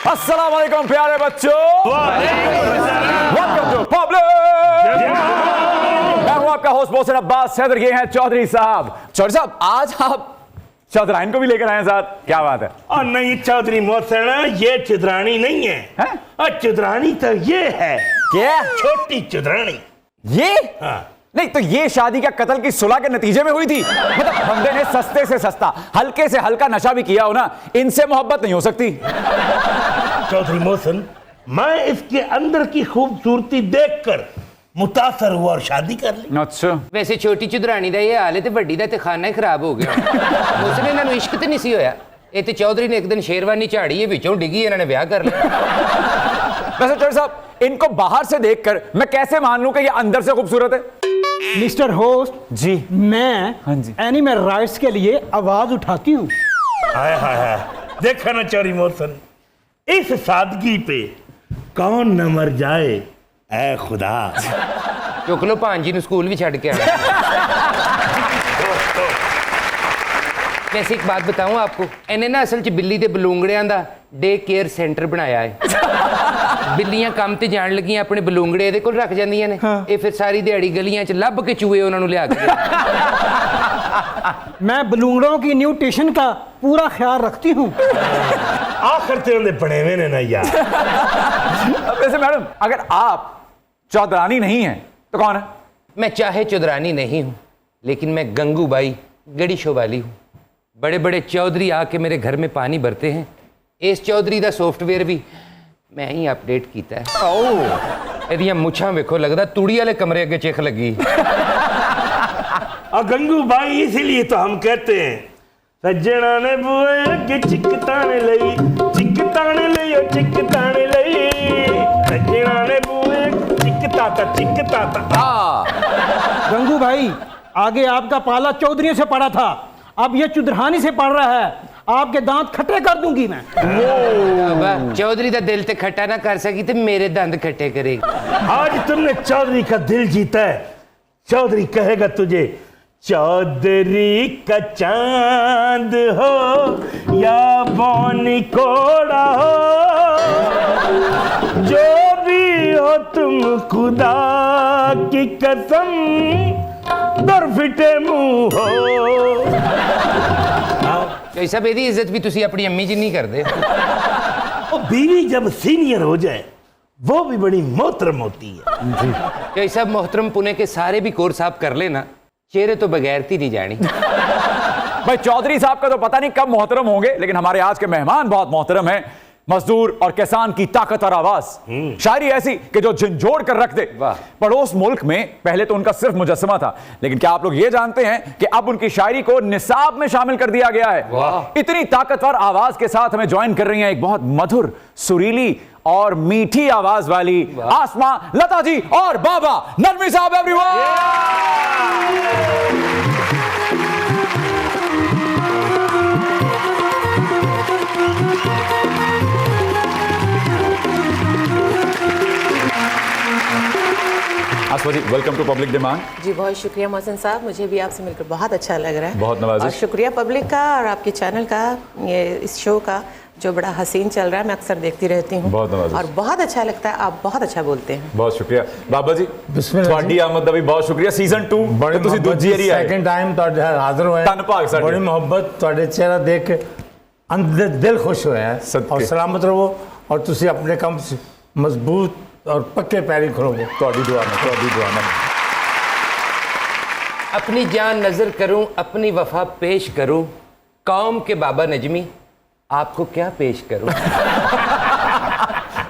अस्सलाम वालेकुम प्यारे बच्चों, वेलकम टू पब्लिक। मैं हूं आपका होस्ट मोहसिन अब्बास सैदर, ये हैं चौधरी साहब। चौधरी साहब, आज आप चौधराइन को भी लेकर आए हैं साथ, क्या बात है? और नहीं चौधरी मोहसिन, ये चुदरानी नहीं है, और चुदरानी तो ये है। क्या? छोटी चुदरानी। ये? हाँ। नहीं तो ये शादी क्या कत्ल की सुलह के नतीजे में हुई थी? मतलब बंदे ने सस्ते से सस्ता, हल्के से हल्का नशा भी किया हो ना, इनसे मोहब्बत नहीं हो सकती। चौधरी मोहसिन, मैं इसके अंदर की खूबसूरती देखकर मुतासर हुआ और शादी कर ली। अच्छा, वैसे छोटी चुदरानी दा ये हाल है ते वड्डी दा ते खाना ही खराब हो गया। उसने इन्हां नूं इश्क ते नहीं सी होया, ये ते चौधरी ने एक दिन शेरवानी झाड़ी है विचों डिगी, इन्हां ने ब्याह कर लिया। वैसे चौधरी साहब, इनको बाहर से देखकर मैं कैसे मान लूं कि ये अंदर से खूबसूरत है? मिस्टर होस्ट जी, मैं हाँ जी, एनिमल राइट्स के लिए आवाज उठाती हूँ। हाय हाय हाय, देखा ना चौधरी मोहसिन, इस सादगी पे कौन न मर जाए ऐ खुदा। चुक लो भांजी नूं स्कूल भी छड़ के आना। वैसे एक बात बताऊं आपको, इन्हें ना असल च बिल्ली दे बलूंगड़ियां दा डे केयर सेंटर बनाया है। बिल्लियां काम ते जान लगियां, अपने बलूंगड़े ਇਹਦੇ ਕੋਲ रख ਜਾਂਦੀਆਂ ਨੇ, ਇਹ ਫਿਰ ਸਾਰੀ ਦਿਹਾੜੀ ਗਲੀਆਂ 'ਚ ਲੱਭ ਕੇ ਚੂਹੇ ਉਹਨਾਂ ਨੂੰ ਲਿਆ ਕੇ। मैं बलूंगड़ों की न्यूट्रिशन का पूरा ख्याल रखती हूँ। आखिर ते उन्हें बने हुए ने ना यार। वैसे मैडम, अगर आप चौधरानी नहीं है तो कौन है? मैं चाहे चौधरानी नहीं हूं, लेकिन मैं गंगूबाई गड़ी शो वाली हूं। बड़े बड़े चौधरी आके मेरे घर में पानी भरते हैं। इस चौधरी का सॉफ्टवेयर भी मैं ही अपडेट किया है। ਇਹਦੀਆਂ ਮੁੱਛਾਂ ਵੇਖੋ, ਲੱਗਦਾ ਤੂੜੀ वाले कमरे अगे चिख लगी। और गंगू भाई, इसीलिए तो हम कहते हैं सज्जना ने बुए अगे चिकताने लई, चिकताने लई, ओ चिकताने लई, सज्जना ने बुए चिकता था। गंगू भाई, आगे आपका पाला चौधरी से पड़ा था, अब ये चुदरानी से पड़ रहा है। आपके दांत खट्टे कर दूंगी मैं। चौधरी का दिल ते खट्टा ना कर सकी तो मेरे दंद खट्टे करेगी। आज तुमने चौधरी का दिल जीता है। चौधरी कहेगा तुझे चौधरी का चांद हो या बौनी कोड़ा हो, जो भी हो तुम खुदा की कसम दरफिटे मुंह हो। ऐसा बेदी इज्जत भी तुसी अपनी अम्मी जी नहीं करते। और बीवी जब सीनियर हो जाए वो भी बड़ी मोहतरम होती है। तो ऐसा मोहतरम पुणे के सारे भी कोर्स आप कर लेना, चेहरे तो बगैरती नहीं जानी। भाई चौधरी साहब का तो पता नहीं कब मोहतरम होंगे, लेकिन हमारे आज के मेहमान बहुत मोहतरम हैं। मजदूर और किसान की ताकत और आवाज, शायरी ऐसी कि जो झंझोड़ कर रख दे। पड़ोस मुल्क में पहले तो उनका सिर्फ मुजस्समा था, लेकिन क्या आप लोग ये जानते हैं कि अब उनकी शायरी को निसाब में शामिल कर दिया गया है। इतनी ताकतवर आवाज के साथ हमें ज्वाइन कर रही हैं एक बहुत मधुर, सुरीली और मीठी आवाज वाली आसमा लता जी और बाबा नरमी साहब। Everyone, Asma ji, welcome to public demand. जी बहुत शुक्रिया मोहसिन साहब, मुझे भी आपसे मिलकर बहुत अच्छा लग रहा है। बहुत नवाजिश। और शुक्रिया पब्लिक का और आपके चैनल का, ये इस शो का जो बड़ा हसीन चल रहा है, मैं अक्सर देखती रहती हूँ। बहुत नवाजिश। और बहुत अच्छा लगता है, आप बहुत अच्छा बोलते हैं। बहुत शुक्रिया बाबा जी। बिस्मिल्लाह ਤੁਹਾਡੀ ਆਮਦ ਦਾ ਵੀ ਬਹੁਤ ਸ਼ੁਕਰੀਆ। ਸੀਜ਼ਨ 2 बड़ी ਤੁਸੀਂ ਦੂਜੀ ਵਾਰੀ ਆਏ। सेकंड टाइम ਤੁਹਾਡੇ ਹਾਜ਼ਰ ਹੋਏ। ਧੰਨਵਾਦ ਸਾਡੇ। बड़ी मोहब्बत, ਤੁਹਾਡੇ ਚਿਹਰਾ ਦੇਖ ਕੇ अंदर दिल खुश होया है। सदके। और सलामत रहो और तुसी अपने काम से मजबूत और पक्के पैरी खड़ोगे। ਤੁਹਾਡੀ ਦੁਆ में, ਤੁਹਾਡੀ दुआ में। अपनी जान नजर करूं, अपनी वफा पेश करूं, कौम के बाबा नजमी आपको क्या पेश करूं।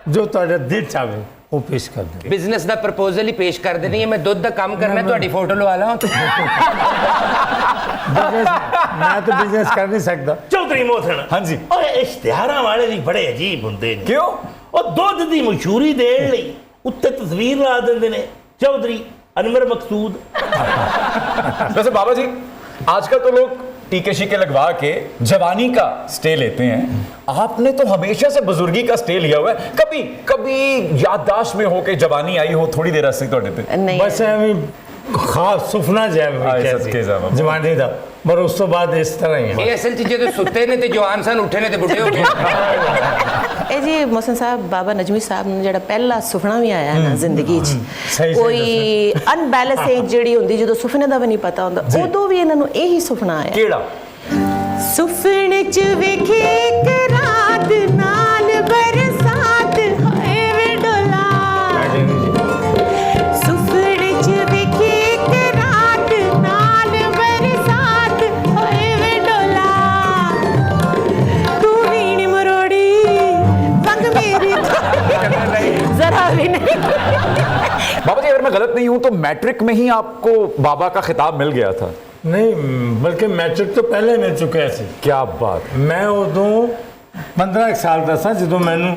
जो ਤੁਹਾਡਾ दिल चाहे वो पेश कर दे। बिजनेस दा प्रपोजल ही पेश कर देनी है। मैं दुध दा काम करना है, ਤੁਹਾਡੀ फोटो लवा ला। मैं तो बिजनेस कर नहीं सकता। चौधरी मोहसिन, हाँ जी। और इश्तिहारां वाले भी बड़े अजीब होंदे ने। क्यों? और दुध दी मशहूरी देण लई उत्ते तस्वीर ला देंदे ने, चौधरी अनवर मकसूद। वैसे बाबा जी, आजकल तो लोग टीके शीके लगवा के जवानी का स्टे लेते हैं, आपने तो हमेशा से बुजुर्गी का स्टे लिया हुआ है। कभी कभी याददाश्त में हो के जवानी आई हो थोड़ी देर से थोड़े पे? नहीं, बस ਐਵੇਂ ਖਾਸ ਸੁਪਨਾ ਜਿਹਾ ਸਦਕੇ ਜਾਵਾਂ। ਜਵਾਨੀ ਦਾ, ਪਰ ਉਸ ਤੋਂ ਬਾਅਦ ਇਸ ਤਰ੍ਹਾਂ ਹੀ ਹੈ। ਇਹ ਅਸਲ 'ਚ ਜਦੋਂ ਸੁੱਤੇ ਨੇ ਤੇ ਜਵਾਨ ਸਨ, ਉੱਠੇ ਨੇ ਤੇ ਬੁੱਢੇ ਹੋ ਗਏ। ਇਹ ਜੀ ਮੋਹਸਿਨ ਸਾਹਿਬ ਬਾਬਾ ਨਜਮੀ ਸਾਹਿਬ ਨੂੰ ਜਿਹੜਾ ਪਹਿਲਾ ਸੁਪਨਾ ਵੀ ਆਇਆ ਨਾ ਜ਼ਿੰਦਗੀ 'ਚ ਸਹੀ ਕੋਈ ਅਨਬੈਲੈਂਸਿੰਗ ਜਿਹੜੀ ਹੁੰਦੀ ਜਦੋਂ ਸੁਪਨੇ ਦਾ ਵੀ ਨਹੀਂ ਪਤਾ ਹੁੰਦਾ ਉਦੋਂ ਵੀ ਇਹਨਾਂ ਨੂੰ ਇਹੀ ਸੁਪਨਾ ਆਇਆ ਕਿਹੜਾ ਸੁਪਨੇ 'ਚ ਵੇਖੇ ਇੱਕ ਰਾਤ ਨਾਲ ਬਰਸਾਤ ਹੋਏ ਵੇ ਡੋਲਾ ਸੁਪਨੇ 'ਚ ਵੇਖੇ ਇੱਕ ਰਾਤ ਨਾਲ ਬਰਸਾਤ ਹੋਏ ਵੇ ਡੋਲਾ ਤੂੰ ਵੀਣ ਮਰੋੜੀ ਪੰਗ ਮੇਰੀ जरा भी नहीं बाबा जी अगर मैं गलत नहीं हूं तो मैट्रिक में ही आपको बाबा का खिताब मिल गया था। नहीं बल्कि मैट्रिक तो पहले मिल चुका सी। क्या बात है। मैं उदों 15 साल का सा जो मैनू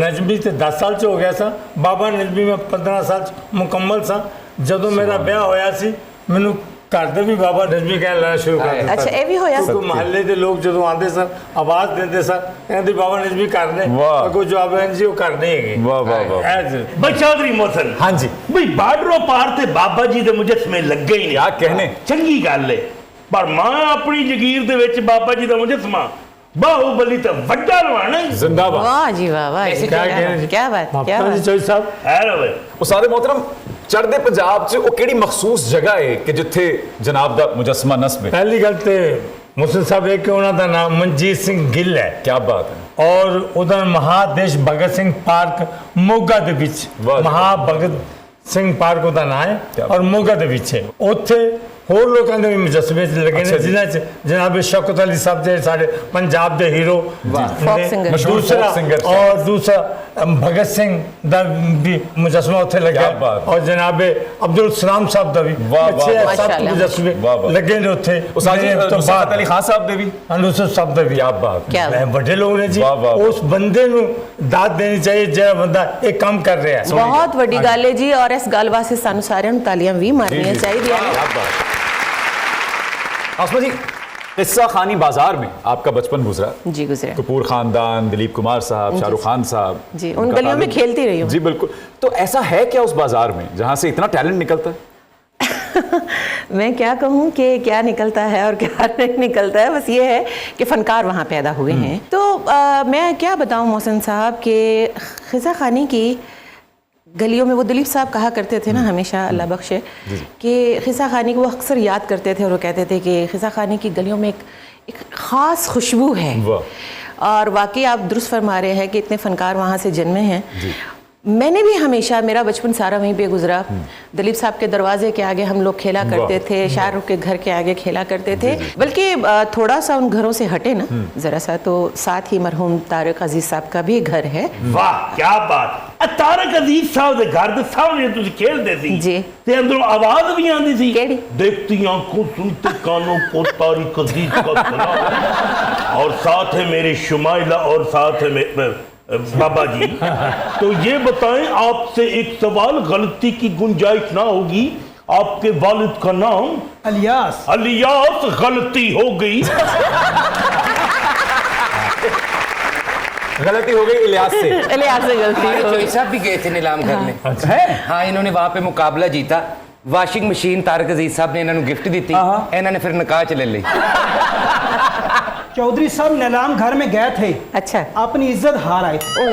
नजमी ते 10 साल च हो गया सा। बाबा नजमी में 15 साल मुकम्मल सा। जदों मेरा ब्याह होया सी मैनू घर दे भी बाबा नजमी कहना लाना शुरू कर दिता। अच्छा ये भी होया क्योंकि महल्ले के लोग जो आते सर आवाज देते सर कहते बाबा नजमी करने वाह। कोई जवाब जी वो करने है वाह वाह वाह। भाई चौधरी मोहसिन हाँ जी भाई बार्डरों पार ते बाबा जी ਦੇ ਮੁਜਸਮੇ ਲੱਗੇ ਹੀ क्या ਨਹੀਂ कहने। ਚੰਗੀ ਗੱਲ ਏ ਪਰ ਮੈਂ ਆਪਣੀ ਜਗੀਰ ਦੇ ਵਿੱਚ ਬਾਬਾ ਜੀ ਦਾ ਮੁਜਸਮਾ ਬਾਹੂਬਲੀ ਤੇ ਵੱਡਾ ਲਵਾਣਾ जिंदाबाद। वाह जी वाह वाह जी, क्या कह रहे जी? क्या बात क्या जी बात चौधरी साहब ਹੈ ਰਵੇ उस्ताद मोहतरम चढ़दे पंजाब च ਉਹ ਕਿਹੜੀ ਮਖਸੂਸ ਜਗ੍ਹਾ ਹੈ ਕਿ ਜਿੱਥੇ ਜਨਾਬ ਦਾ ਮੁਜੱਸਮਾ ਨਸਬ ਹੈ। पहली गल तो मुसल साहब एक उन्होंने नाम मनजीत सिंह गिल है क्या बात है। और उधर महादेश भगत सिंह पार्क मोगा दे विच वाह। महाभगत सिंह पार्क उहदा नाम क्या है और मोगा दे विच है उत्थे होर लोगों के भी मुजस्मे लगे अच्छा ने जी। जिन्हां च जनाब शौकत अली साहब जे साडे पंजाब दे हीरो Folk singer। मशहूर दूसरा folk singer। और दूसरा भगत सिंह दा भी मुजस्मा उत्थे लगा क्या बात। और जनाब अब्दुल सलाम साहब दा भी वाह, वाह, अच्छे वाह। सब माशाअल्लाह। मुजस्मे वाह, वाह। लगे ने उत्थे उस्ताद जी मेरे तो नुसरत बाद अली खान साहब ने भी अनुसर शब्द भी क्या बात। क्या मैं बड़े लोग ने जी वाह, वाह, वाह। उस बंदे नु दाद देनी चाहिए ਜਿਹੜਾ ਬੰਦਾ ਇਹ ਕੰਮ ਕਰ ਰਿਹਾ ਹੈ बहुत वड्डी गल है जी और इस गल वास्ते सानू सारियां नू तालियां भी मारनियां चाहिए क्या बात। आसमा जी किस्सा खानी बाजार में आपका बचपन गुजरा। जी गुजरे कपूर खानदान, दिलीप कुमार साहब, शाहरुख खान साहब जी, उन उनका गलियों में ताल्लुक- खेलती रही हूँ। जी बिल्कुल। तो ऐसा है क्या उस बाजार में जहां से इतना टैलेंट निकलता है। मैं क्या कहूँ कि क्या निकलता है और क्या नहीं निकलता है, बस ये है कि फनकार वहाँ पैदा हुए हैं। तो मैं क्या बताऊँ मोहसिन साहब कि खिज़ा खानी की गलियों में वो दिलीप साहब कहा करते थे ना हमेशा, अल्लाह बख्शे, कि खिज़ा खानी को वो अक्सर याद करते थे और वो कहते थे कि खिज़ा खानी की गलियों में एक ख़ास खुशबू है। वाह। और वाकई आप दुरुस्त फरमा रहे हैं कि इतने फनकार वहाँ से जन्मे हैं। मैंने भी हमेशा, मेरा बचपन सारा वहीं पे गुजरा। दिलीप साहब के दरवाजे के आगे हम लोग खेला करते थे, शाहरुख के घर के आगे खेला करते थे। बल्कि थोड़ा सा उन घरों से हटे ना जरा सा, तो साथ ही मरहूम तारिक अजीज साहब का भी घर है। ਵਾਹ ਕੀ ਬਾਤ। ਤਾਰਕ ਅਜ਼ੀਜ਼ ਸਾਹਿਬ ਦੇ ਘਰ ਦੇ ਸਾਹਮਣੇ ਤੁਸੀਂ ਖੇਲਦੇ ਸੀ ਜੀ। ਤੇ ਅੰਦਰੋਂ ਆਵਾਜ਼ ਵੀ ਆਉਂਦੀ ਸੀ ਕਿਹੜੀ? देखती आंखों सुनते कानों को तारिक अजीज का सलाम और साथ है मेरे शुमाइला और साथ है बाबा जी। तो ये बताएं आपसे एक सवाल, गलती की गुंजाइश ना होगी, आपके वालिद का नाम अलियास अलियास, गलती हो गई। गलती हो गई इलियास से। इलियास से गलती हमारे हो गई। चोई साहब भी गए थे नीलाम करने। है हाँ, इन्होंने वहां पे मुकाबला जीता। वाशिंग मशीन तारक अजीज साहब ने इन्होंने गिफ्ट दी थी, इन्होंने फिर निकाह च ले ली। चौधरी साहब नीलाम घर में गए थे, अच्छा अपनी इज्जत हार आए थे।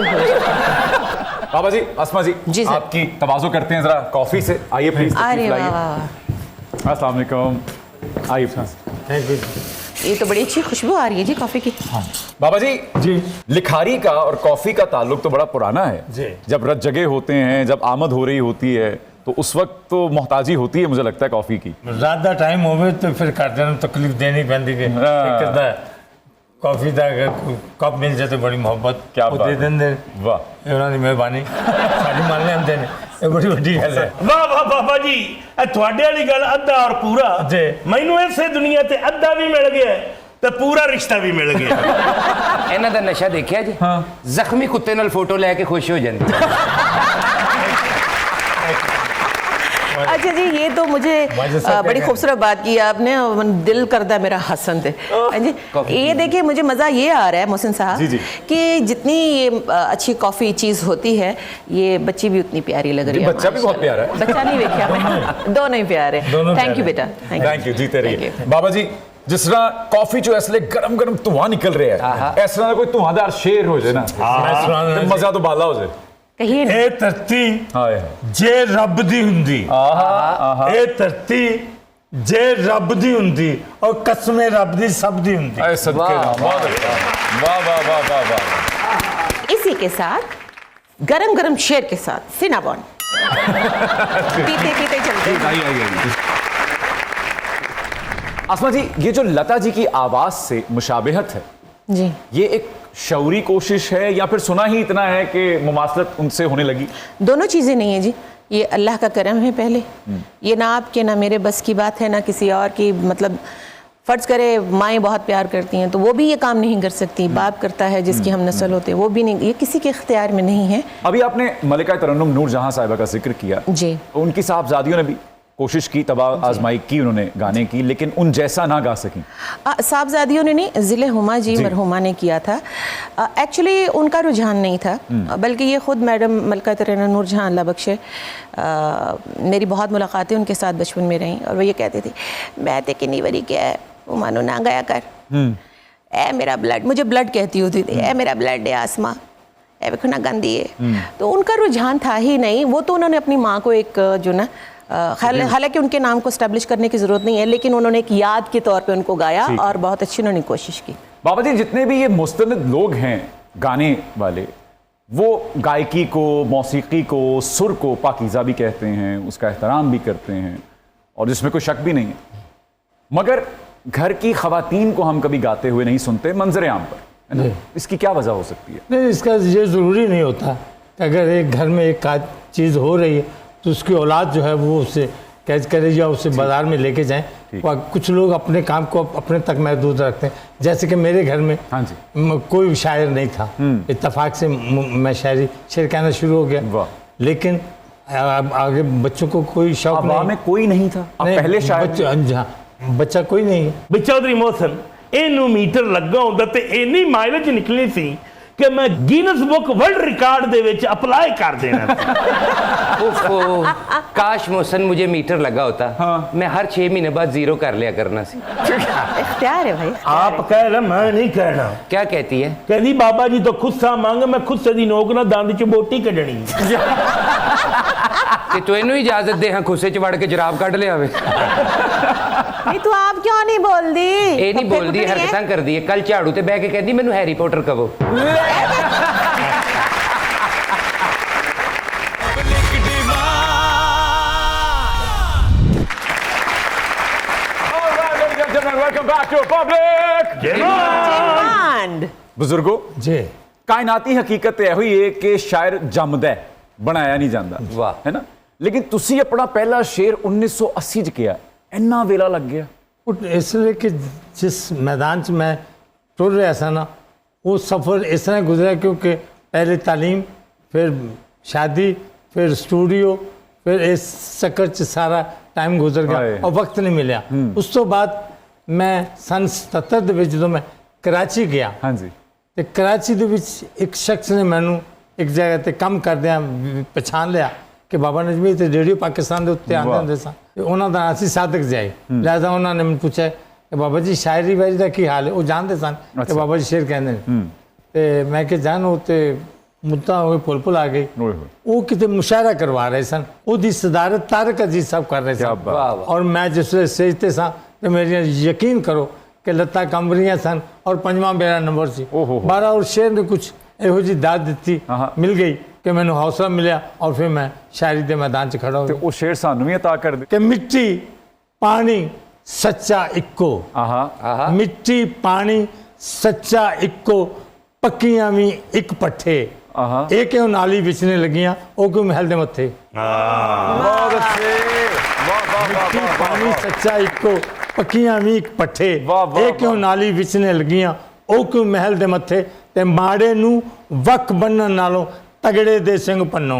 बाबा जी, अस्मा जी, जी सर। आपकी तवाज़ो करते हैं जरा कॉफी से। आइए प्लीज। अरे वाह वाह, अस्सलाम वालेकुम। आइए प्लीज। ये तो बड़ी अच्छी खुशबू आ रही है जी कॉफी की। बाबा जी जी लिखारी का और कॉफी का ताल्लुक तो बड़ा पुराना है जी। जब रत जगह होते हैं, जब आमद हो रही होती है, तो उस वक्त तो मोहताजी होती है मुझे लगता है कॉफी की। ज़्यादा टाइम होवे तो फिर करदे ਨੂੰ तकलीफ देनी पैंदी कि हाँ। करदा कॉफी ਦਾ ਅਗਰ ਕੱਪ ਮਿਲ ਜਾਏ ਤਾਂ ਬੜੀ ਮੁਹੱਬਤ क्या ਉਹ बात ਦੇ है। ਦਿੰਦੇ ਨੇ। वाह। ਇਹ ਉਹਨਾਂ ਦੀ ਮਿਹਰਬਾਨੀ ਸਾਡੀ ਮੰਨ ਲੈਂਦੇ ਨੇ, ਇਹ ਬੜੀ ਵੱਡੀ ਗੱਲ ਹੈ। ਵਾਹ ਵਾਹ ਬਾਬਾ ਜੀ, ਇਹ ਤੁਹਾਡੇ ਵਾਲੀ ਗੱਲ ਅੱਧਾ ਔਰ ਪੂਰਾ। ਜੀ। ਮੈਨੂੰ ਇਸੇ ਦੁਨੀਆ ਤੇ ਅੱਧਾ ਵੀ ਮਿਲ ਗਿਆ ਤੇ ਪੂਰਾ ਰਿਸ਼ਤਾ ਵੀ ਮਿਲ ਗਿਆ। ਇਹਨਾਂ ਦਾ ਨਸ਼ਾ ਦੇਖਿਆ ਜੀ? ਜ਼ਖਮੀ ਕੁੱਤੇ ਨਾਲ ਫੋਟੋ ਲੈ ਕੇ ਖੁਸ਼ ਹੋ ਜਾਂਦੇ। अच्छा जी, ये तो मुझे वाजिद साहब बड़ी क्या खूबसूरत बात की आपने, दिल करता है मेरा हसन थे। हाँ जी, ये देखिए मुझे मज़ा ये आ रहा है मोहसिन जी, साहब जी। कि जितनी ये अच्छी कॉफ़ी चीज़ होती है, ये बच्ची भी उतनी प्यारी लग रही है। बच्चा भी बहुत माशाल्लाह। प्यारा है। बच्चा नहीं देखा मैं, दोनों ही प्यारे। दोनों थैंक यू प्यारे। बेटा, थैंक यू, जीते Thank रहिए। you। बाबा जी, ਜਿਸ ਤਰ੍ਹਾਂ ਕਾਫੀ ਚੋਂ ਇਸ ਲਈ ਗਰਮ ਗਰਮ ਧੂਆਂ ਨਿਕਲ ਰਿਹਾ ਹੈ, ਇਸ ਤਰ੍ਹਾਂ ਦਾ ਕੋਈ ਧੂਆਂਦਾਰ ਸ਼ੇਰ ਹੋ ਜਾਏ ਨਾ ਮੈਂ ਸੁਣਾਉਣਾ ਤੇ ਜੀ। ਮਜ਼ਾ ਤੋਂ ਬਾਲਾ ਹੋ ਜਾਏ। कहिए ना। ਇਹ ਧਰਤੀ ਹਾਏ ਜੇ ਰੱਬ ਦੀ ਹੁੰਦੀ, ਇਹ ਧਰਤੀ ਜੇ ਰੱਬ ਦੀ ਹੁੰਦੀ ਔਰ ਕਸਮੇ ਰੱਬ ਦੀ ਸਭ ਦੀ ਹੁੰਦੀ। ਆਏ ਸਦਕੇ राम, बहुत अच्छा, वाह वाह वाह वाह वाह। इसी के साथ गरम गरम शेर के साथ सिनाबॉन पीते पीते चलते हैं। आई आई आई। आसमा जी, ये जो लता जी की आवाज से मुशाबिहत है, जी, ये एक शौरी कोशिश है या फिर सुना ही इतना है कि मुमासलत उनसे होने लगी? दोनों चीज़ें नहीं है जी, ये अल्लाह का करम है पहले। ये ना आपके ना मेरे बस की बात है ना किसी और की। मतलब फ़र्ज़ करे माएँ बहुत प्यार करती हैं तो वो भी ये काम नहीं कर सकती, बाप करता है जिसकी हम नस्ल होते हैं वो भी नहीं, ये किसी के इख्तियार में नहीं है। अभी आपने मलिका तरन्नुम नूर जहां साहिबा का जिक्र किया, जी, उनकी साहबजादियों ने भी कोशिश की, तबाह आजमाई की उन्होंने गाने की, लेकिन उन जैसा ना गा सकी। साहबजादियों ने नहीं, ज़िले हुमा जी मरहुमा ने किया था। एक्चुअली उनका रुझान नहीं था, बल्कि ये ख़ुद मैडम मलिका तरन्नुम नूर जहां अल्लाह बख्शे, मेरी बहुत मुलाकातें उनके साथ बचपन में रहीं और वो ये कहते थे, मैं ते किन्नी बरी क्या है वो मानो ना गाया कर, ए मेरा ब्लड, मुझे ब्लड कहती होती थी, ए मेरा ब्लड है आसमां, ए देखो ना गंदी है। तो उनका रुझान था ही नहीं। वो तो उन्होंने अपनी माँ को एक जो ना हालांकि उनके नाम को स्टैब्लिश करने की ज़रूरत नहीं है, लेकिन उन्होंने एक याद के तौर पे उनको गाया और बहुत अच्छी उन्होंने कोशिश की। बाबा जी, जितने भी ये मुस्तनद लोग हैं गाने वाले, वो गायकी को, मौसीकी को, सुर को पाकीज़ा भी कहते हैं, उसका एहतराम भी करते हैं और जिसमें कोई शक भी नहीं है, मगर घर की ख़वातीन को हम कभी गाते हुए नहीं सुनते मंजर आम पर, है ना? इसकी क्या वजह हो सकती है? नहीं, इसका ये ज़रूरी नहीं होता कि अगर एक घर में एक चीज़ हो रही है तो उसकी औलाद जो है वो उसे कैच करे या उसे बाजार में लेके जाएं। कुछ लोग अपने काम को अपने तक महदूद रखते हैं, जैसे कि मेरे घर में हाँ जी, कोई शायर नहीं था, इत्तेफाक से मैं शेर कहना शुरू हो गया। लेकिन आगे बच्चों को कोई शौक नहीं, में कोई नहीं था, अब पहले शायर बच्चा कोई नहीं है। ਵੀ ਚੌਧਰੀ ਮੋਹਸਨ ਇਹਨੂੰ ਮੀਟਰ ਲੱਗਾ ਹੁੰਦਾ ਤੇ ਇੰਨੀ ਮਾਈਲੇਜ ਨਿਕਲੀ ਸੀ ਕਿ ਮੈਂ ਗਿਨਸ बुक वर्ल्ड रिकॉर्ड ਦੇ ਵਿੱਚ ਅਪਲਾਈ ਕਰ ਦੇਣਾ ਸੀ। ओफो, काश मोहसन मुझे मीटर लगा होता, मैं हर 6 महीने बाद जीरो कर लिया करना सी। इख्तियार है भाई। ਆਪ ਕਹਿ ਲੈ, ਮੈਂ ਨਹੀਂ ਕਹਿਣਾ। क्या कहती है? ਕਹਿੰਦੀ ਬਾਬਾ ਜੀ ਤੋਂ ਖੁੱਸਾ ਮੰਗ, ਮੈਂ ਖੁੱਸੇ ਦੀ ਨੋਕ ਨਾਲ ਦੰਦ ਚ ਬੋਟੀ ਕੱਢਣੀ। कि तू इनू इजाजत दे हाँ खुस्से च वड़ के जराब कढ़ लिया वे। नहीं तो आप क्यों नहीं बोल दी? ये नहीं बोल दी, हरकतां कर दी है। कल झाड़ू ते बह के कहती मैनू हैरी पॉटर कहो। Welcome back to public. And बुजुर्गो, जी, कायनाती हकीकत यह हुई है कि शायर जमदा है, बनाया नहीं जाता, वाह, है ना? लेकिन तुसी अपना पहला शेर 1980 च किया, इन्ना वेला लग गया? इसलिए कि जिस मैदान च मैं टुर रहा था ना, वो सफ़र इस तरह गुजरा क्योंकि पहले तालीम, फिर शादी, फिर स्टूडियो, फिर इस चक्कर च सारा टाइम गुजर गया और वक्त नहीं मिला। उस तो बाद मैं सन 77 ਦੇ ਵਿੱਚ ਜਦੋਂ ਮੈਂ कराची गया, हाँ जी, ਤੇ कराची ਦੇ ਵਿੱਚ ਇੱਕ ਸ਼ਖਸ ਨੇ ਮੈਨੂੰ ਇੱਕ ਜਗ੍ਹਾ ਤੇ ਕੰਮ ਕਰਦਿਆਂ ਪਛਾਣ ਲਿਆ ਕਿ ਬਾਬਾ ਨਜਮੀ ਤੇ ਰੇਡੀਓ ਪਾਕਿਸਤਾਨ ਦੇ ਉੱਤੇ ਆਉਂਦੇ ਹੁੰਦੇ ਸਨ ਤੇ ਉਹਨਾਂ ਦਾ ਨਾਂ ਸੀ ਸਾਦਕ ਜਾਈ। ਲਿਹਾਜ਼ਾ ਉਹਨਾਂ ਨੇ ਮੈਨੂੰ ਪੁੱਛਿਆ ਕਿ ਬਾਬਾ ਜੀ ਸ਼ਾਇਰੀ ਵਾਇਰੀ ਦਾ ਕੀ ਹਾਲ ਹੈ? ਉਹ ਜਾਣਦੇ ਸਨ ਕਿ ਬਾਬਾ ਜੀ ਸ਼ੇਰ ਕਹਿੰਦੇ ਨੇ ਤੇ ਮੈਂ ਕਿ ਜਾਨ ਉਹ ਤੇ ਮੁੱਦਾ ਹੋਏ ਪੁਲ ਆ ਗਈ। ਉਹ ਕਿਤੇ ਮੁਸ਼ਾਇਰਾ ਕਰਵਾ ਰਹੇ ਸਨ, ਉਹਦੀ ਸਦਾਰਤ ਤਾਰਕ ਅਜ਼ੀਜ਼ ਸਾਹਿਬ ਕਰ ਰਹੇ ਸਨ ਔਰ ਮੈਂ ਜਿਸ ਵੇਲੇ ਸਟੇਜ ਤੇ ਸਾਂ ਤੇ ਮੇਰੀਆਂ ਯਕੀਨ ਕਰੋ कि लत्ता कंबरियां सन और 5वां मेरा नंबर सी। 12 और शेर ने कुछ ਇਹੋ जी दाद दी मिल गई कि मैंने हौसला मिला और फिर मैं शायरी के मैदान च खड़ा हो गया। वो शेर सानू भी अता कर दे कि मिट्टी पानी सच्चा इक्को, मिट्टी पानी सच्चा इक्को, पक्कियां भी एक पट्ठे, एक नाली बिछने लगियां ओ क्यों महल दे मत्थे। बहुत अच्छे, मिट्टी पानी सच्चा इक्को, पक्कियां भी एक पट्ठे, ਇਹ ਕਿਉਂ ਨਾਲੀ ਵਿਚਨੇ ਲੱਗੀਆਂ ਉਹ ਕਿਉਂ ਮਹਿਲ ਦੇ ਮੱਥੇ ਤੇ ਮਾੜੇ ਨੂੰ ਵਕ ਬੰਨਣ ਨਾਲੋਂ ਤਗੜੇ ਦੇ ਸਿੰਘ ਪੰਨੋ।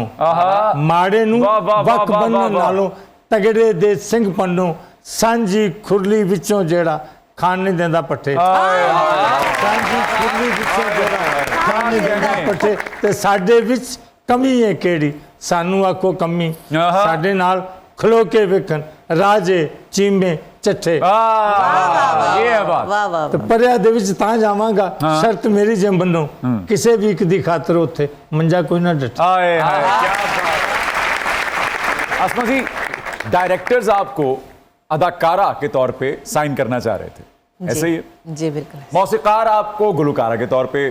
ਮਾੜੇ ਨੂੰ ਵਕ ਬੰਨਣ ਨਾਲੋਂ ਤਗੜੇ ਦੇ ਸਿੰਘ ਪੰਨੋ, ਸਾਂਝੀ ਖੁਰਲੀ ਵਿੱਚੋਂ ਜਿਹੜਾ ਖਾਣ ਨਹੀਂ ਦਿੰਦਾ ਪੱਠੇ। ਸਾਂਝੀ ਖੁਰਲੀ ਵਿੱਚੋਂ ਜਿਹੜਾ ਖਾਣ ਨਹੀਂ ਦਿੰਦਾ ਪੱਠੇ ਤੇ ਸਾਡੇ ਵਿੱਚ ਕਮੀ ਹੈ ਕਿਹੜੀ, ਸਾਨੂੰ ਆਖੋ ਕਮੀ, ਸਾਡੇ ਨਾਲ ਖਲੋ ਕੇ ਵੇਖਣ ਰਾਜੇ ਚੀਮੇ ਚੱਠੇ ये है बात। वाह वाह ਤੇ ਪਰਿਆ ਦੇ ਵਿੱਚ ਤਾਂ ਜਾਵਾਂਗਾ ਸ਼ਰਤ ਮੇਰੀ ਜੇ ਮੰਨੋ ਕਿਸੇ ਵੀ ਇੱਕ ਦੀ ਖਾਤਰ ਉੱਥੇ ਮੰਜਾ ਕੋਈ ਨਾ ਡਟੇ हाय हाय क्या बात। अस्मा जी, डायरेक्टर्स आपको अदाकारा के तौर पे साइन करना चाह रहे थे, ऐसे ही है? जी बिल्कुल। मौसीकार आपको गुलकारा के तौर पे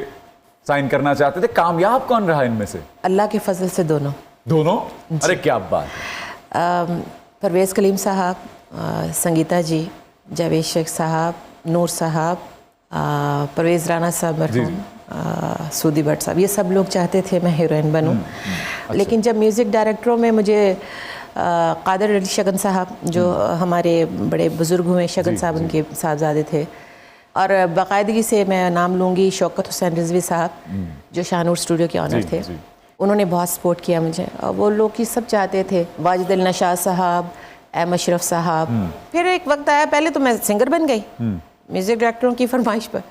साइन करना चाहते थे। कामयाब कौन रहा इनमें से? अल्लाह के फजल से दोनों। दोनों? अरे क्या बात है। परवेज़ कलीम साहब, संगीता जी, जावेद शेख साहब, नूर साहब, परवेज़ राना साहब मरहूम, सूदी भट्ट साहब, ये सब लोग चाहते थे मैं हीरोइन बनूं। लेकिन जब म्यूज़िक डायरेक्टरों में मुझे कादर अली शगन साहब, जो हमारे बड़े बुज़ुर्ग हुए, शगन साहब उनके साहबजादे थे, और बाकायदगी से मैं नाम लूँगी शौकत हुसैन रिजवी साहब, जो शाहनूर स्टूडियो के ऑनर थे। उन्होंने बहुत सपोर्ट किया मुझे, और वो लोग ही सब चाहते थे, वाजिद अली नशाद साहब, एम अशरफ साहब। फिर एक वक्त आया, पहले तो मैं सिंगर बन गई म्यूज़िक डायरेक्टरों की फरमाइश पर।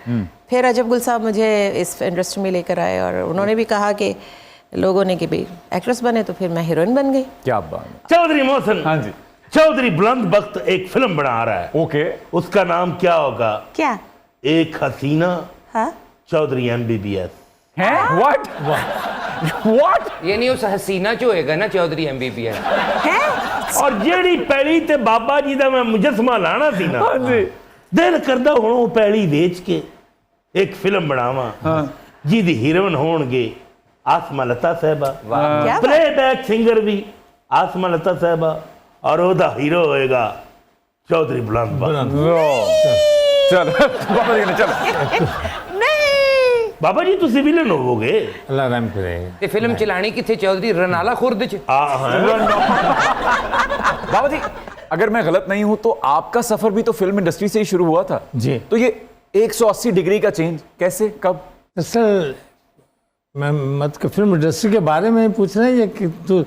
फिर अजब गुल साहब मुझे इस इंडस्ट्री में लेकर आए, और उन्होंने भी कहा कि लोगों ने कि भाई एक्ट्रेस बने, तो फिर मैं हीरोइन बन गई। क्या बात है। चौधरी मोहसिन, हाँ जी। चौधरी बुलंद बख्त एक फिल्म बना रहा है, ओके। उसका नाम क्या होगा? क्या? एक हसीना हाँ? चौधरी MBBS। हैं? What? What? यानी उस हसीना जो होएगा ना चौधरी MBBS। और जेड़ी पैली ते बाबा जी दा मैं मुजस्मा लाना सी ना, दिल करदा हुण वो पैली वेच के एक फिल्म बनावा जिहदी हीरोइन होणगे आसमा लता साहबा, क्या बात? प्लेबैक सिंगर भी आसमा लता साहबा, और ओदा हीरो होएगा चौधरी बुलंद बख्त। चल बाबा जी ने चल। नहीं। बाबा जी तुसी विलन होवोगे। ਅੱਲਾ ਰਹਿਮ ਕਰੇ ਤੇ ਫਿਲਮ ਚਲਾਣੀ ਕਿੱਥੇ ਚੌਧਰੀ ਰਨਾਲਾ ਖੁਰਦ ਚ? बाबा जी, अगर मैं गलत नहीं हूं तो आपका सफर भी तो फिल्म इंडस्ट्री से ही शुरू हुआ था। जी। तो ये 180 डिग्री का चेंज कैसे, कब? दरअसल मैं मत के फिल्म इंडस्ट्री के बारे में पूछ रहे हैं या कि तू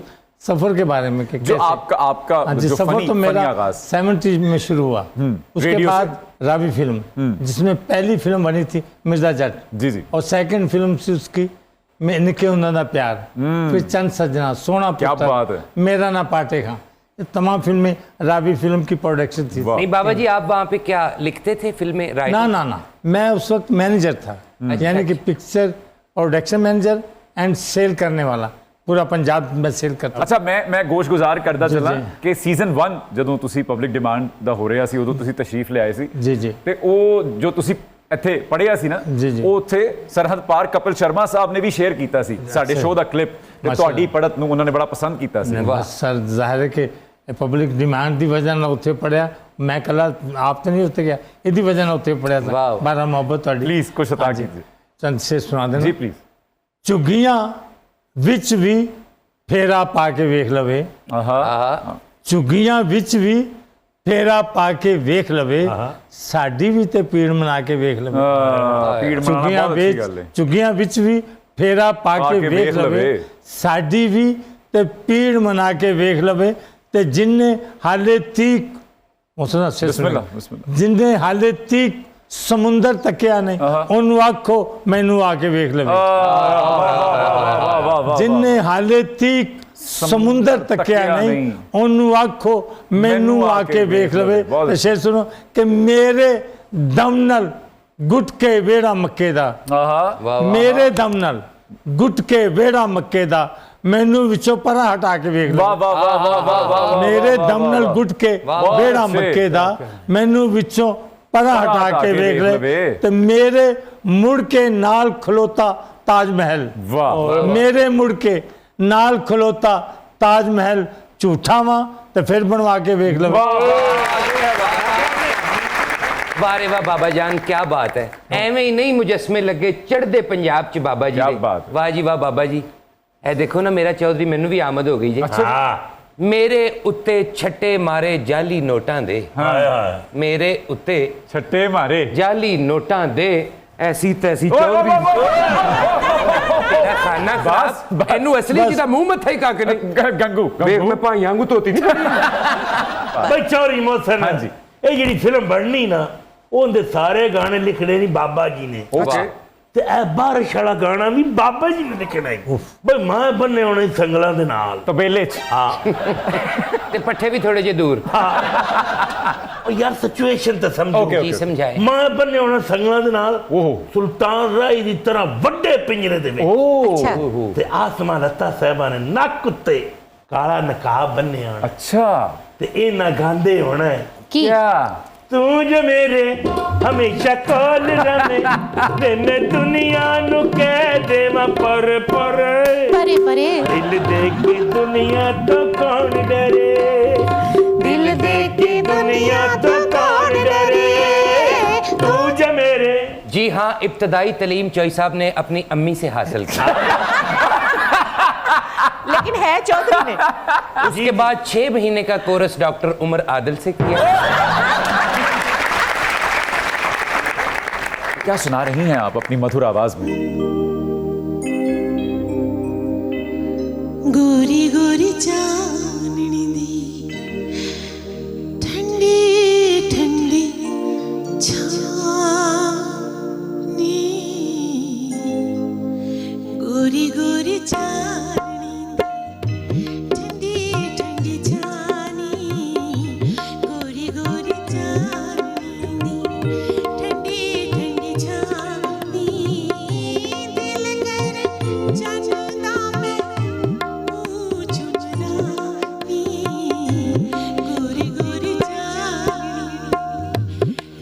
सफर के बारे में कि जो कैसे? आपका हाँ जी, जो सफर फनी तो मेरा आगाज। 70 में शुरू हुआ। उसके रेडियो बाद रावी फिल्म, जिसमें पहली फिल्म बनी थी मिर्जा जट, जी जी। और सेकंड फिल्म थी उसकी मैं निके उन्हों दा प्यार, फिर चंद सजना, सोना क्या पुत्र, बात है। मेरा ना पाटे खां, ये तमाम फिल्में रावी फिल्म की प्रोडक्शन थी। वाह। नहीं बाबा जी, आप वहाँ पे क्या लिखते थे फिल्में? राइट? ना ना ना, मैं उस वक्त मैनेजर था, यानी कि picture production manager and sale करने वाला, पूरा पंजाब में सेल करता। अच्छा, मैं ਗੋਸ਼ ਗੁਜ਼ਾਰ ਕਰਦਾ ਜੀ, ਚੱਲਾਂ ਜੀ। ਕਿ ਸੀਜ਼ਨ 1 ਜਦੋਂ ਤੁਸੀਂ ਪਬਲਿਕ ਡਿਮਾਂਡ ਦਾ ਹੋ ਰਿਹਾ ਸੀ, ਉਦੋਂ ਤੁਸੀਂ ਤਸ਼ਰੀਫ ਲਿਆਏ ਸੀ। ਜੀ ਜੀ। ਤੇ ਉਹ ਜੋ ਤੁਸੀਂ ਇੱਥੇ ਪੜਿਆ ਸੀ ਨਾ, ਜੀ, ਜੀ। ਉਹ ਉੱਥੇ ਸਰਹੱਦ ਪਾਰ ਕਪਿਲ ਸ਼ਰਮਾ ਸਾਹਿਬ ਨੇ ਵੀ ਸ਼ੇਅਰ ਕੀਤਾ ਸੀ ਸਾਡੇ ਸ਼ੋਅ ਦਾ ਕਲਿੱਪ, ਤੇ ਤੁਹਾਡੀ ਪੜਤ ਨੂੰ ਉਹਨਾਂ ਨੇ ਬੜਾ ਪਸੰਦ ਕੀਤਾ ਸੀ। बस सर जाहिर है कि पब्लिक डिमांड की वजह ना उत्थे पढ़िया, मैं कला आप तो नहीं उत्ते गया, इदी वजह ना उत्थे पढ़िया था। वाह। बारा मोहब्बत तुहाडी। प्लीज कुछ अता हाँ जी। कीजिए चंद से सुना देना। जी प्लीज। ਝੁੱਗੀਆਂ ਵਿੱਚ ਵੀ ਫੇਰਾ ਪਾ ਕੇ ਵੇਖ ਲਵੇ, ਝੁੱਗੀਆਂ ਵਿੱਚ ਵੀ ਫੇਰਾ ਪਾ ਕੇ ਵੇਖ ਲਵੇ, ਸਾਡੀ ਵੀ ਤੇ ਪੀੜ ਮਨਾ ਕੇ ਵੇਖ ਲਵੇ। ਪੀੜ ਮਨਾਉਣਾ ਝੁੱਗੀਆਂ ਬਹੁਤ ਅੱਛੀ ਗੱਲ ਹੈ। ਵਿੱਚ ਝੁੱਗੀਆਂ ਵਿੱਚ ਵੀ ਫੇਰਾ ਪਾ ਕੇ ਵੇਖ ਲਵੇ, ਸਾਡੀ ਵੀ ਤੇ ਪੀੜ ਮਨਾ ਕੇ ਵੇਖ ਲਵੇ, ਤੇ ਜਿੰਨੇ ਹਾਲੇ ਤੀਕ ਉਸਨਾ ਬਿਸਮਿਲ੍ਲਾ ਬਿਸਮਿਲ੍ਲਾ। ਜਿੰਨੇ ਹਾਲੇ ਤੀਕ ਸਮੁੰਦਰ ਤੱਕਿਆ ਨਹੀਂ, ਉਹਨੂੰ ਆਖੋ ਮੈਨੂੰ ਆ ਕੇ ਵੇਖ ਲਵੇ। ਜਿੰਨੇ ਹਾਲੇ ਤੀਕ ਸਮੁੰਦਰ ਤੱਕਿਆ ਨਹੀਂ, ਉਹਨੂੰ ਆਖੋ ਮੈਨੂੰ ਆ ਕੇ ਵੇਖ ਲਵੇ। ਤੇ ਸ਼ੇਰ ਸੁਣੋ ਕਿ ਮੇਰੇ ਦਮ ਨਾਲ ਗੁੱਟ ਕੇ ਵੇੜਾ ਮੱਕੇ ਦਾ, ਮੇਰੇ ਦਮ ਨਾਲ ਗੁੱਟ ਕੇ ਵੇੜਾ ਮੱਕੇ ਦਾ, ਮੈਨੂੰ ਵਿੱਚੋਂ ਪਰਾਂ ਹਟਾ ਕੇ ਵੇਖ ਲਵੇ। ਵਾਹ ਵਾਹ ਵਾਹ ਵਾਹ ਵਾਹ ਵਾਹ। ਮੇਰੇ ਦਮ ਨਾਲ ਗੁੱਟ ਕੇ ਵੇੜਾ ਮੱਕੇ ਦਾ, ਮੈਨੂੰ ਵਿੱਚੋਂ ਪਰਾਂ ਹਟਾ ਕੇ ਵੇਖ ਲੈ, ਤੇ ਮੇਰੇ ਮੁੜ ਕੇ ਨਾਲ ਖਲੋਤਾ ਤਾਜ ਮਹਿਲ, ਮੇਰੇ ਮੁੜ ਕੇ ਨਾਲ ਖਲੋਤਾ ਤਾਜ ਮਹਿਲ ਝੂਠਾ ਵਾਂ ਤੇ ਫਿਰ ਬਣਵਾ ਕੇ ਵੇਖ ਲਵੇ। वाह रे वाह बाबा जान, क्या बात है। ਐਵੇਂ ਹੀ ਨਹੀਂ ਮੁਜਸਮੇ ਲੱਗੇ ਚੜ੍ਹਦੇ ਪੰਜਾਬ ਚ ਬਾਬਾ ਜੀ ਦੇ। ਵਾਹ ਜੀ ਵਾਹ ਬਾਬਾ ਜੀ। ਇਹ ਦੇਖੋ ਨਾ ਮੇਰਾ ਚੌਧਰੀ, ਮੈਨੂੰ ਵੀ ਆਮਦ ਹੋ ਗਈ ਜੀ। ਮੇਰੇ ਉੱਤੇ ਛੱਟੇ ਮਾਰੇ ਜਾਲੀ ਨੋਟਾਂ ਦੇ, ਮੇਰੇ ਉੱਤੇ ਛੱਟੇ ਮਾਰੇ ਜਾਲੀ ਨੋਟਾਂ ਦੇ, ਐਸੀ ਤੈਸੀ ਚੌਧਰੀ ਤੇਰਾ ਖਾਨਾ ਖਰਾਬ। ਇਹਨੂੰ ਅਸਲੀ ਜਿਹਦਾ ਮੂੰਹ ਮੱਥਾ ਹੀ ਕੱਕ ਨੇ। ਗੰਗੂ ਵੇਖ ਮੈਂ ਭਾਈਆਂ ਵਾਂਗੂ ਧੋਤੀ ਨਹੀਂ ਕਰੀ। ਬਈ ਚੌਧਰੀ ਮੋਹਸਿਨ, ਹਾਂਜੀ। ਇਹ ਜਿਹੜੀ ਫਿਲਮ ਬਣਨੀ ਨਾ, ਉਹਦੇ ਸਾਰੇ ਗਾਣੇ ਲਿਖਣੇ ਨਹੀਂ ਬਾਬਾ ਜੀ ਨੇ। ਓਕੇ। ਤੇ ਇਹ ਬਾਰਿਸ਼ ਵਾਲਾ ਗਾਣਾ ਵੀ ਬਾਬਾ ਜੀ ਨੇ ਲਿਖਣਾ ਹੈ। ਬਈ ਮੈਂ ਬੰਨੇ ਹੋਣੇ ਸੰਗਲਾਂ ਦੇ ਨਾਲ। ਤਬੇਲੇ ਚ। ਹਾਂ। ਤੇ ਪੱਠੇ ਵੀ ਥੋੜੇ ਜਿਹੇ ਦੂਰ। यार सिचुएशन तो समझो Okay, जी समझाए। मैं बने होना संगला दे नाल ओहो। सुल्तान राय दी तरह बड़े पिंजरे दे विच अच्छा ते आसमान लता साहबा ने नक उत्ते काला नकाब बन्ने आना अच्छा ते ए ना गांदे होना है की क्या तू जो मेरे हमेशा कोल रहे ते मैं दुनिया नु कह देवा पर परे परे दिल दे के दुनिया तो कौन डरे दिल दे के दुनिया तो कौन डरे तू जो मेरे जी हाँ, इब्तदाई तालीम चौई साहब ने अपनी अम्मी से हासिल की। लेकिन है चौधरी ने उसके बाद 6 महीने का कोर्स डॉक्टर उमर आदिल से किया। क्या सुना रही हैं आप अपनी मधुर आवाज में? गोरी गोरी चांदनी दी ठंडी ठंडी छानी गोरी गोरी चांदनी दी ठंडी ठंडी छानी गोरी गोरी चांदनी दी ठंडी ठंडी छानी दिल कर चंदा में गोरी गोरी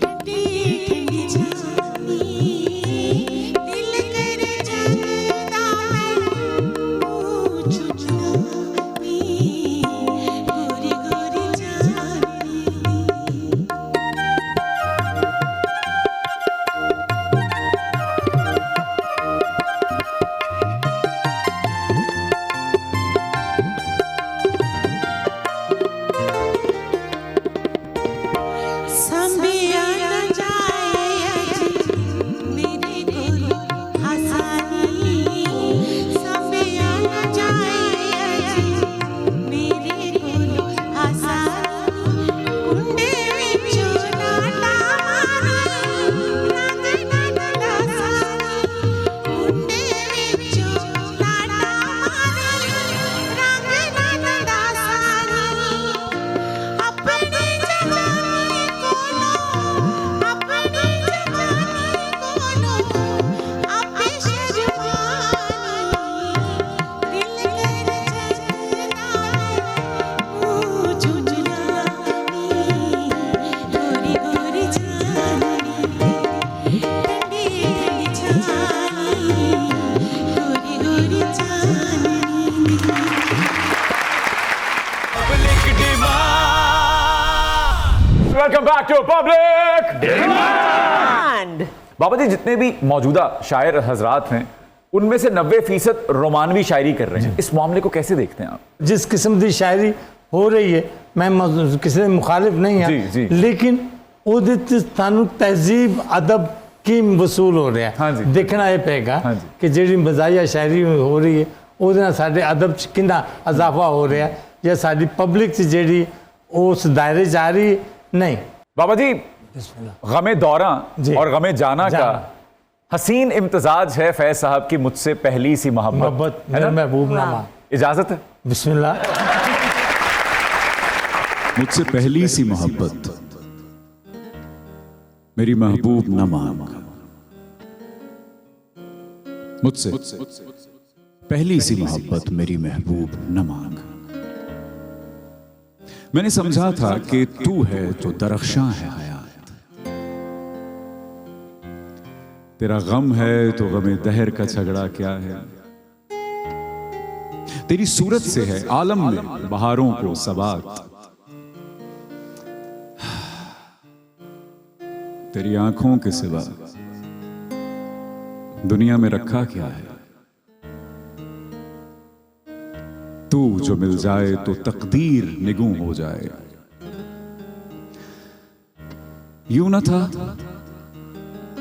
ठंडी ठंडी छानी दिल कर चंदा में छुछुरानी गोरी गोरी छानी संबिया न जाए अजी मेरे गोरी हसानी संबिया न जाए अजी मेरे गोरी हसानी कुंडे विचों नाटा मारे रंग नाटा सानी कुंडे विचों नाटा मारे रंग नाटा सानी अपने जजानी कोलो अपने जजानी कोलो आपे शर्मानी दिल कर चंदा में झुझुरानी गोरी गोरी छानी ठंडी ठंडी छानी गोरी गोरी छानी welcome back to public demand. बाबा जी, जितने भी मौजूदा शायर हजरात हैं उनमें से 90% रोमानवी शायरी कर रहे हैं। इस मामले को कैसे देखते हैं आप? जिस किस्म की शायरी हो रही है मैं किसी मुखालिफ नहीं जी, है जी। लेकिन ਉਹਦੇ ਤੇ ਸਾਨੂੰ ਤਹਿਜ਼ੀਬ ਅਦਬ ਕੀ ਵਸੂਲ ਹੋ ਰਿਹਾ हाँ जी। ਦੇਖਣਾ ਇਹ ਪਏਗਾ हाँ जी। ਕਿ ਜਿਹੜੀ ਮਜ਼ਾਇਆ ਸ਼ਾਇਰੀ ਹੋ ਰਹੀ ਹੈ ਉਹਦੇ ਨਾਲ ਸਾਡੇ ਅਦਬ 'ਚ ਕਿੰਨਾ ਇਜ਼ਾਫਾ ਹੋ ਰਿਹਾ ਜਾਂ ਸਾਡੀ ਪਬਲਿਕ 'ਚ ਜਿਹੜੀ ਉਸ ਦਾਇਰੇ ਜਾ ਰਹੀ नहीं बाबा जी, गमे दौरा जी। और गमे जाना का जाना। हसीन इम्तजाज है फैज साहब की मुझसे पहली सी मोहब्बत, मोहब्बत है मेरा ना? महबूब नामा इजाजत है? बिस्मिल्लाह मुझसे पहली सी मोहब्बत मेरी महबूब न मान मुझसे पहली सी मोहब्बत मेरी महबूब न मान मैंने समझा था कि तू है तो दरख्शां है हयात तेरा गम है तो गमे दहर का झगड़ा क्या है तेरी सूरत से है आलम में बहारों को सबात तेरी आंखों के सिवा दुनिया में रखा क्या है तू जो मिल जाए तो तकदीर निगूं हो जाए यूं न था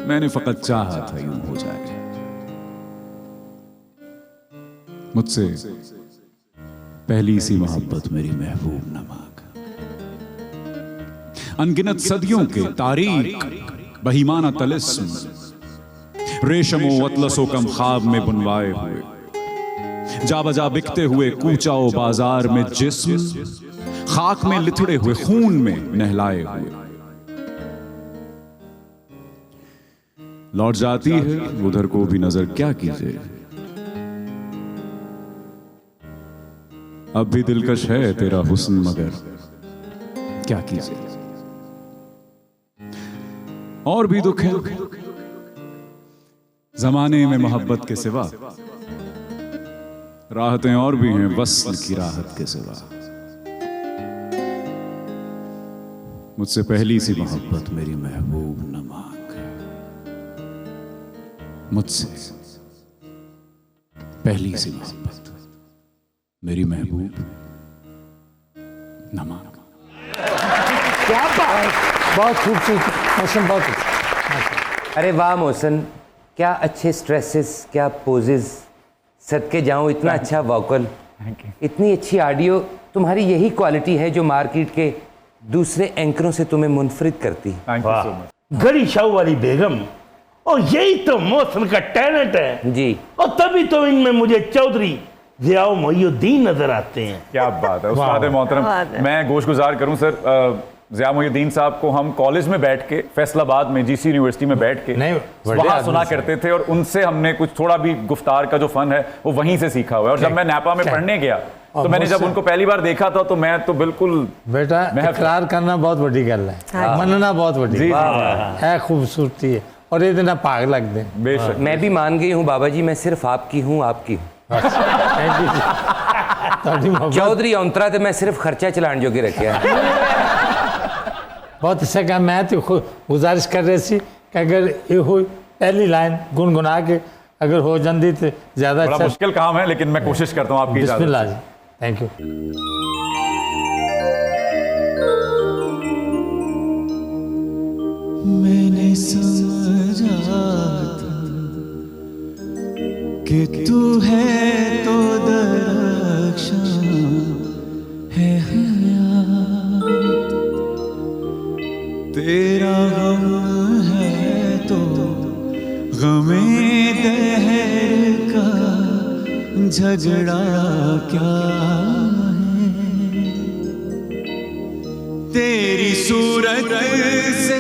मैंने फकत चाहा था यूं हो जाए मुझसे पहली सी मोहब्बत मेरी महबूब न मांग अनगिनत सदियों के तारीख बहीमाना तलिस्म रेशमो अतलसो कम ख्वाब में बुनवाए हुए जा बजा बिकते हुए कूचाओ बाजार में जिस्म खाक में लिथड़े हुए खून में नहलाए हुए लौट जाती है उधर को भी नजर, क्या कीजिए अब भी दिलकश है तेरा हुस्न, मगर क्या कीजिए। और भी दुख है जमाने में मोहब्बत के सिवा, राहतें और भी हैं वस्ल की राहत के सिवा। मुझसे पहली सी मोहब्बत मेरी महबूब न मांग, मुझसे पहली सी मोहब्बत मेरी महबूब न मांग। क्या बात, बहुत खूबसूरत मौसम, बहुत अच्छा। अरे वाह मोहसन, क्या अच्छे स्ट्रेसेस, क्या पोजेस, सदके जाऊं इतना अच्छा वोकल, इतनी अच्छी ऑडियो। तुम्हारी यही क्वालिटी है जो मार्केट के दूसरे एंकरों से तुम्हें मुनफरिद करती है। Thank you so much. गड़ी शाह वाली बेगम, और यही तो मोहसिन का टैलेंट है जी। और तभी तो इनमें मुझे चौधरी ज़ियाउल मोइनुद्दीन नजर आते हैं। क्या बात है उस्ताद मोहतरम। मैं गोशगुजार करूं सर, ज़ियाउल मोइनुद्दीन साहब को हम कॉलेज में बैठ के, फैसलाबाद में जीसी यूनिवर्सिटी में बैठ के वहाँ सुना करते थे, और उनसे हमने कुछ थोड़ा भी गुफ्तार का जो फन है वो वहीं से सीखा हुआ है। और जब मैं नेपा में पढ़ने गया तो मैंने जब उनको पहली बार देखा था तो मैं तो बिल्कुल बेटा इकरार करना बहुत बड़ी गल है, मनना बहुत बड़ी है, खूबसूरती है और ये दिन पाग लगते हैं। बेशक मैं भी मान गई हूँ बाबा जी, मैं सिर्फ आपकी हूँ, आपकी हूँ। चौधरी औंतरा तो मैं सिर्फ खर्चा चलाने जोगे रखे हैं। बहुत अच्छा काम। मैं तो गुजारिश कर रही थी कि अगर ये हो पहली लाइन गुनगुना के अगर हो जाती तो ज्यादा बड़ा अच्छा। मुश्किल काम है लेकिन मैं कोशिश करता हूँ आपकी इजाजत बिस्मिल्लाह से। जी, थैंक यू। मैंने समझा था कि तू है तो दरख्शां है हयात, तेरा गम है तो गमे दहर का झगड़ा क्या है। तेरी सूरत से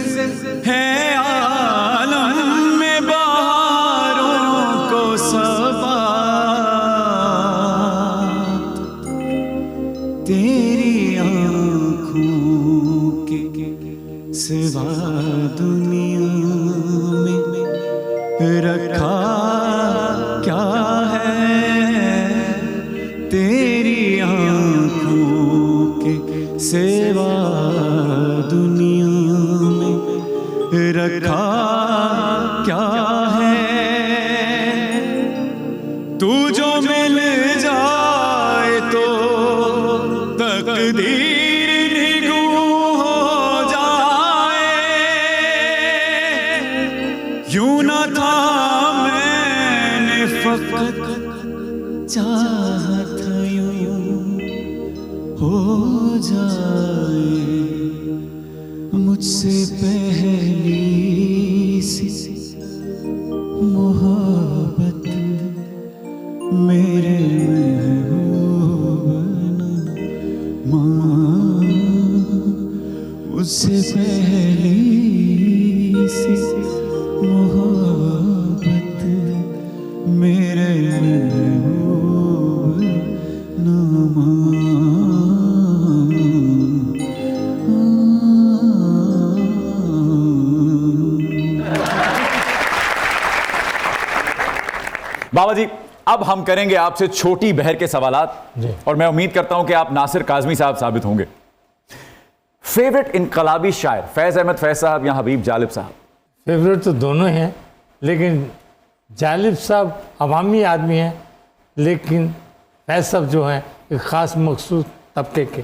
है आलम में बहारों को सबात, तेरी आँखों के सिवा दुनिया में रखा क्या है। तेरी आँखों के सिवा दुनिया में रखा क्या है। तू जो मिल जाए तो तकदीर निगू हो जाए। यूं न था मैंने फकत चाहा था यूं हो जाए। मुझसे पहली सी मोहब्बत मेरे महबूब न मां, मुझसे पहली सी मोहब्बत मेरे महबूब न मां। बाबा जी, अब हम करेंगे आपसे छोटी बहर के सवालात, और मैं उम्मीद करता हूं कि आप नासिर काज़मी साहब साबित होंगे। फेवरेट इनकलाबी शायर, फैज अहमद फैज साहब या हबीब जालिब साहब? फेवरेट तो दोनों हैं, लेकिन जालिब साहब अवामी आदमी हैं, लेकिन फैज साहब जो हैं एक ख़ास मखसूस तबके के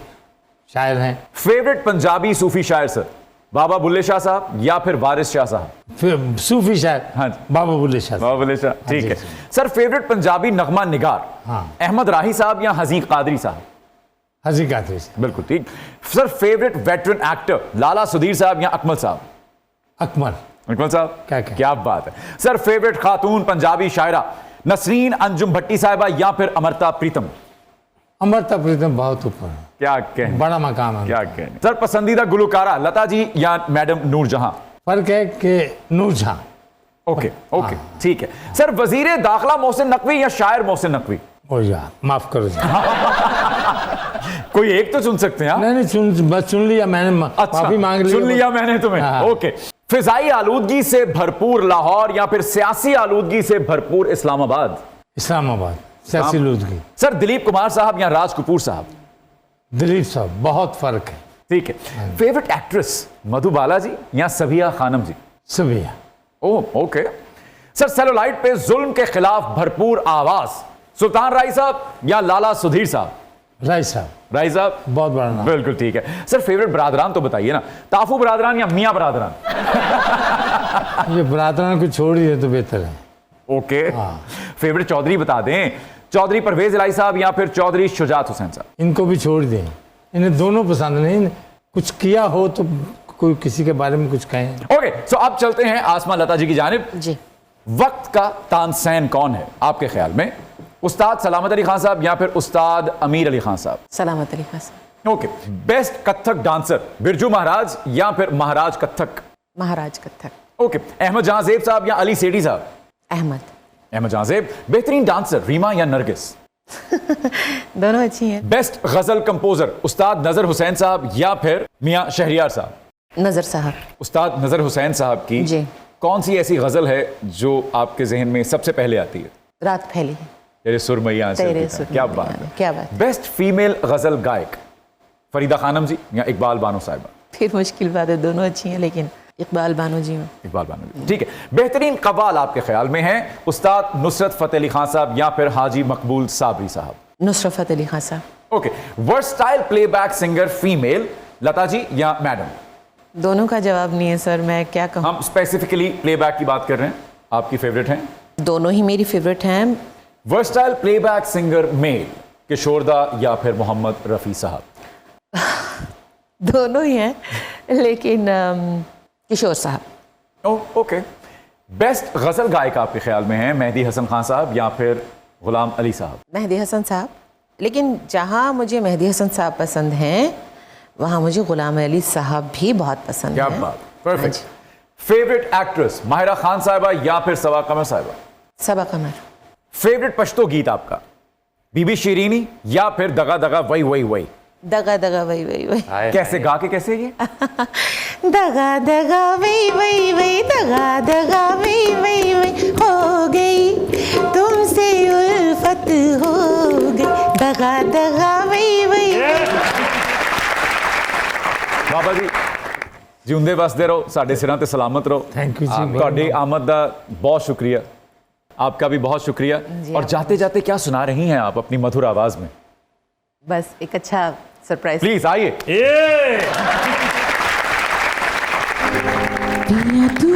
शायर हैं। फेवरेट पंजाबी सूफी शायर सर, बाबा बुल्ले शाह साहब या फिर वारिस शाह साहब? फिर सूफी शायर हाँ जी। बाबा बुल्ले शाह। बाबा बुल्ले शाह, ठीक जी, है जी। सर। फेवरेट पंजाबी नगमा निगार, हाँ। अहमद राही साहब या हज़ीक कादरी साहब? हज़ीक कादरी साहब। बिल्कुल ठीक। सर फेवरेट वेटरन एक्टर, लाला सुधीर साहब या अकमल साहब? अकमल। अकमल साहब, क्या बात है। सर फेवरेट खातून पंजाबी शायरा, नसरीन अंजुम भट्टी साहिबा या फिर अमृता प्रीतम? अमृता प्रीतम बहुत ऊपर है, क्या कहने, बड़ा मकाम है। क्या कहने। सर पसंदीदा गुलकारा, लता जी या मैडम नूर जहां? फर्क है कि नूर जहां। ओके ओके ठीक है सर। वजीर दाखिला मोहसिन नकवी या शायर मोहसिन नकवी? ओ यार माफ करो जी। कोई एक तो चुन सकते हैं आप। नहीं बस चुन लिया मैंने, अच्छा, माफी मांग ली। सुन लिया मैंने तुम्हें। हाँ। ओके, फिजाई आलूदगी से भरपूर लाहौर या फिर सियासी आलूदगी से भरपूर इस्लामाबाद? इस्लामाबाद, सियासी आलूदगी। सर दिलीप कुमार साहब या राज कपूर साहब? दिलीप साहब, बहुत फर्क है। ठीक है। फेवरेट एक्ट्रेस मधु बालाजी या Sabiya Khanam ji? Sabiya. Oh okay. Sir celluloid पे जुल्म के खिलाफ भरपूर आवाज, सुल्तान राय साहब या लाला सुधीर साहब? राय साहब। राय साहब, बहुत बड़ा नाम। बिल्कुल ठीक है। सर फेवरेट बरादरान तो बताइए ना, ताफू बरादरान या मियां बरादरान? ये बरादरान को छोड़ दिए तो बेहतर है। ओके। फेवरेट चौधरी बता दें, चौधरी परवेज इलाही साहब या फिर चौधरी शुजात हुसैन साहब? इनको भी छोड़ दें, इन्हें दोनों पसंद नहीं। कुछ किया हो तो कोई किसी के बारे में कुछ कहें। ओके सो अब चलते हैं आसमा लता जी की जानिब। जी। वक्त का तानसेन कौन है आपके ख्याल में? उस्ताद सलामत अली खान साहब या फिर उस्ताद अमीर अली खान साहब? सलामत अली खान साहब। Okay. Best Kathak dancer Birju Maharaj या फिर महाराज कथक? महाराज कथक। ओके। अहमद जहां ज़ेब साहब या अली सेठी साहब? अहमद। अहमद जहां ज़ेब। बेहतरीन डांसर रीमा या नरगिस? दोनों अच्छी हैं। बेस्ट गजल कंपोजर उस्ताद नजर हुसैन साहब या फिर मियां शहरियार साहब? नजर साहब। उस्ताद नजर हुसैन साहब की जी। कौन सी ऐसी गजल है जो आपके जहन में सबसे पहले आती है? रात फैली है। तेरे सुरमैया से तेरे लिखा है। क्या बात है, क्या बात। बेस्ट फीमेल गजल गायक फरीदा खानम जी या इकबाल बानो साहिबा? फिर मुश्किल बात है, दोनों अच्छी हैं लेकिन इकबाल बानो जी में। इकबाल बानो जी, ठीक है। बेहतरीन कव्वाल आपके ख्याल में है उस्ताद नुसरत फतेह अली खान साहब या फिर हाजी मकबूल साबरी साहब? नुसरत फतेह अली खान साहब। Okay. Versatile playback singer female Lata ji या मैडम? दोनों का जवाब नहीं है सर, मैं क्या कहूँ। हम स्पेसिफिकली प्लेबैक की बात कर रहे हैं, आपकी फेवरेट हैं? दोनों ही मेरी फेवरेट हैं। वर्सटाइल प्लेबैक सिंगर मेल किशोरदा या फिर मोहम्मद रफ़ी साहब? दोनों ही हैं लेकिन किशोर साहब। ओके। बेस्ट गजल गायक आपके ख्याल में है मेहदी हसन खान साहब या फिर गुलाम अली साहब? मेहदी हसन साहब, लेकिन जहाँ मुझे मेहदी हसन साहब पसंद हैं वहाँ मुझे गुलाम अली साहब भी बहुत पसंद क्या हैं। बात, perfect. Favourite actress Mahira Khan साहिबा या फिर सबा कमर साहिबा? सबा कमर। फेवरेट पश्तो गीत आपका बीबी शीरीनी या फिर दगा दगा वही वही वही? दगा दगा वही वही वही। कैसे गा के कैसे ये? दगा दगा वही वही वही, दगा दगा वही वही वही, हो गई तुमसे उल्फत हो गई, दगा दगा वही वही। बाबा जी जिंदे बसते रहो, साडे सिरां ते सलामत रहो। थैंक यू जी। ਤੁਹਾਡੀ आमद का बहुत शुक्रिया, आपका भी बहुत शुक्रिया। और जाते जाते क्या सुना रही हैं आप अपनी मधुर आवाज में? बस एक अच्छा सरप्राइज। प्लीज आइए। पिया तू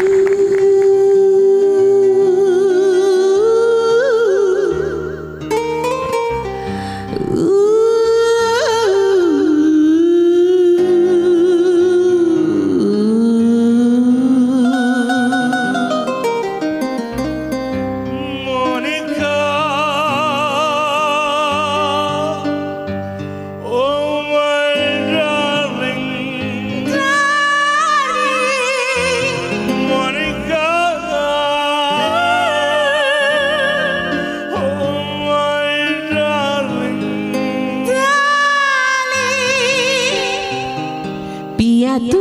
पिया तू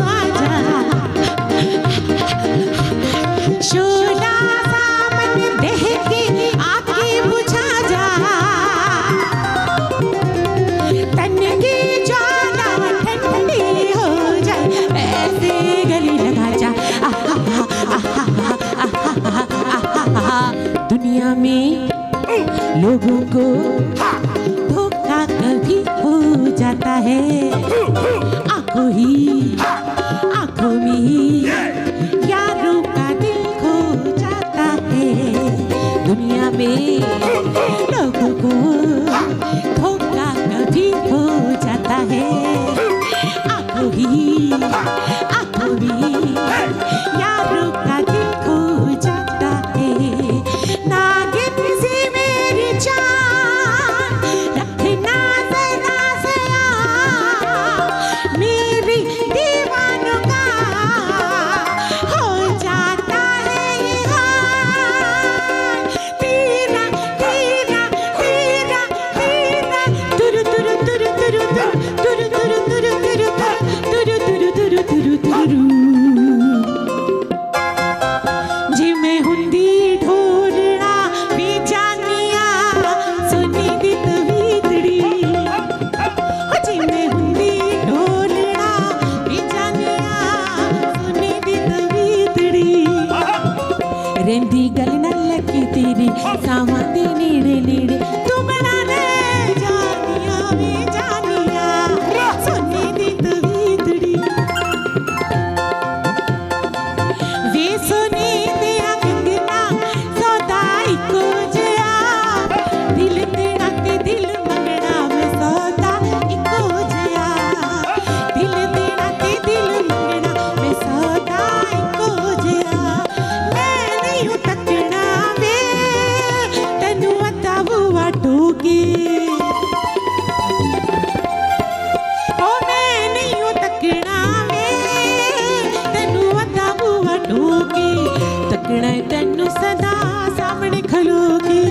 आजा, शोला सामन बहके आके बुझा जा, तन की ज्वाला ठंडी हो जाए, ऐसे गले लगा जा। दुनिया में लोगों को धोखा कभी हो जाता है, आंखों में ही यारों का दिल खो जाता है। दुनिया में लोगों को धोखा कभी हो जाता है, आंखों में यारों का दिल खो जाता है। नागिन सी मेरी जान ਰਹਿੰਦੀ ਗੱਲ ਨਾ ਲੱਗੀ ਤੇਰੀ ਸਾਵਾਂ ਦੇ ਨੇੜੇ ਨੇੜੇ ਤੂੰ ਬਣਾ ਲੈ ਜਾਨੀਆਂ ਵੇ ਜਾਨੀਆਂ ਸੋਨੇ ਦੀ ਤਵੀਤੜੀ ਵੇ ਸੋਨੇ ਤੇਰਾ ਕੰਗਣਾ ਸੌਦਾ ਇੱਕੋ ਜਿਹਾ ਦਿਲ ਦੇਣਾ ਤੇ ਦਿਲ ਮੰਗਣਾ ਵੇ ਸੌਦਾ ਇੱਕੋ ਜਿਹਾ ਦਿਲ ਦੇਣਾ ਤੇ ਦਿਲ ਮੰਗਣਾ ਵੇ ਸੌਦਾ ਇੱਕੋ ਜਿਹਾ ਮੈਂ ਨਹੀਂ ਉਹ ਤੱਕਣਾ ਵੇ ਤੈਨੂੰ ਅੱਧਾ ਬੂਆ ਟੋਕੇ ਓ ਮੈਂ ਨਹੀਂ ਉਹ ਤੱਕਣਾ ਵੇ ਤੈਨੂੰ ਅੱਧਾ ਬੂਆ ਟੋਕੇ ਤੱਕਣਾ ਏ ਤੈਨੂੰ ਸਦਾ ਸਾਹਮਣੇ ਖਲੋ ਕੇ